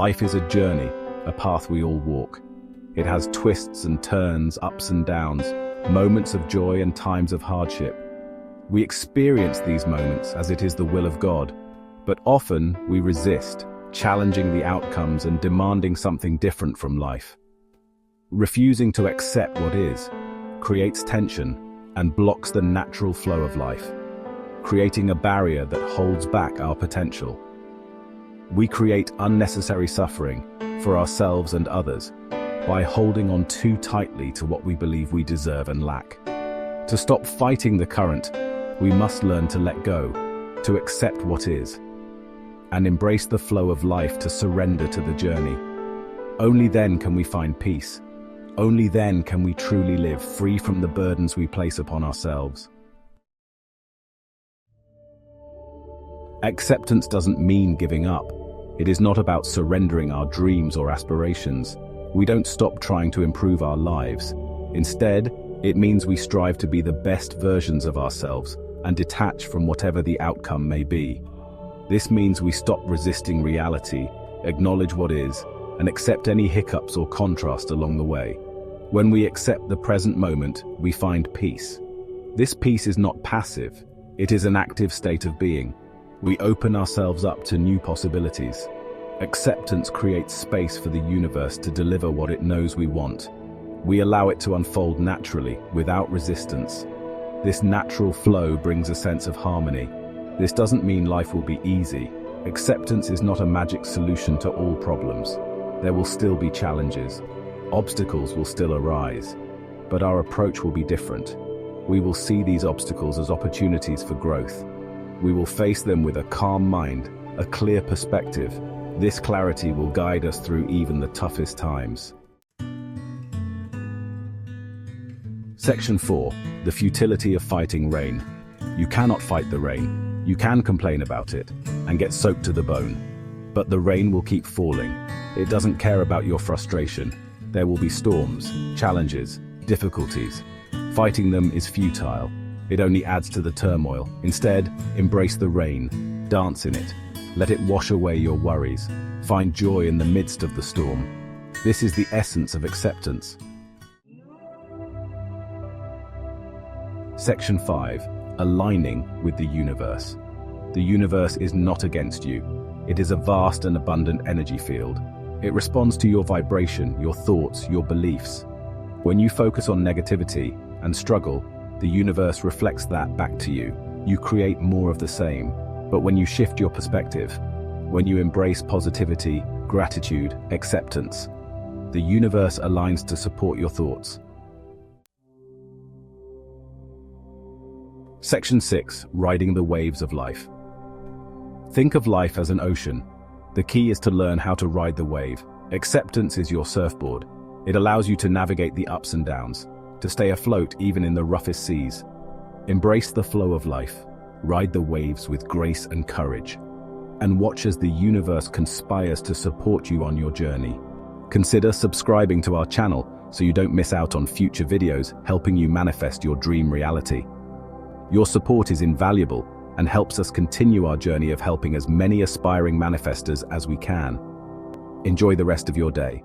Life is a journey, a path we all walk. It has twists and turns, ups and downs, moments of joy and times of hardship. We experience these moments as it is the will of God, but often we resist, challenging the outcomes and demanding something different from life. Refusing to accept what is creates tension and blocks the natural flow of life, creating a barrier that holds back our potential. We create unnecessary suffering for ourselves and others by holding on too tightly to what we believe we deserve and lack. To stop fighting the current, we must learn to let go, to accept what is, and embrace the flow of life, to surrender to the journey. Only then can we find peace. Only then can we truly live free from the burdens we place upon ourselves. Acceptance doesn't mean giving up. It is not about surrendering our dreams or aspirations. We don't stop trying to improve our lives. Instead, it means we strive to be the best versions of ourselves and detach from whatever the outcome may be. This means we stop resisting reality, acknowledge what is, and accept any hiccups or contrast along the way. When we accept the present moment, we find peace. This peace is not passive, it is an active state of being. We open ourselves up to new possibilities. Acceptance creates space for the universe to deliver what it knows we want. We allow it to unfold naturally, without resistance. This natural flow brings a sense of harmony. This doesn't mean life will be easy. Acceptance is not a magic solution to all problems. There will still be challenges. Obstacles will still arise. But our approach will be different. We will see these obstacles as opportunities for growth. We will face them with a calm mind, a clear perspective. This clarity will guide us through even the toughest times. Section 4. The futility of fighting rain. You cannot fight the rain. You can complain about it and get soaked to the bone. But the rain will keep falling. It doesn't care about your frustration. There will be storms, challenges, difficulties. Fighting them is futile. It only adds to the turmoil. Instead, embrace the rain. Dance in it. Let it wash away your worries. Find joy in the midst of the storm. This is the essence of acceptance. Section 5. Aligning with the universe. The universe is not against you. It is a vast and abundant energy field. It responds to your vibration, your thoughts, your beliefs. When you focus on negativity and struggle, the universe reflects that back to you. You create more of the same. But when you shift your perspective, when you embrace positivity, gratitude, acceptance, the universe aligns to support your thoughts. Section 6. Riding the waves of life. Think of life as an ocean. The key is to learn how to ride the wave. Acceptance is your surfboard. It allows you to navigate the ups and downs, to stay afloat even in the roughest seas. Embrace the flow of life. Ride the waves with grace and courage, and watch as the universe conspires to support you on your journey. Consider subscribing to our channel so you don't miss out on future videos helping you manifest your dream reality. Your support is invaluable and helps us continue our journey of helping as many aspiring manifestors as we can. Enjoy the rest of your day.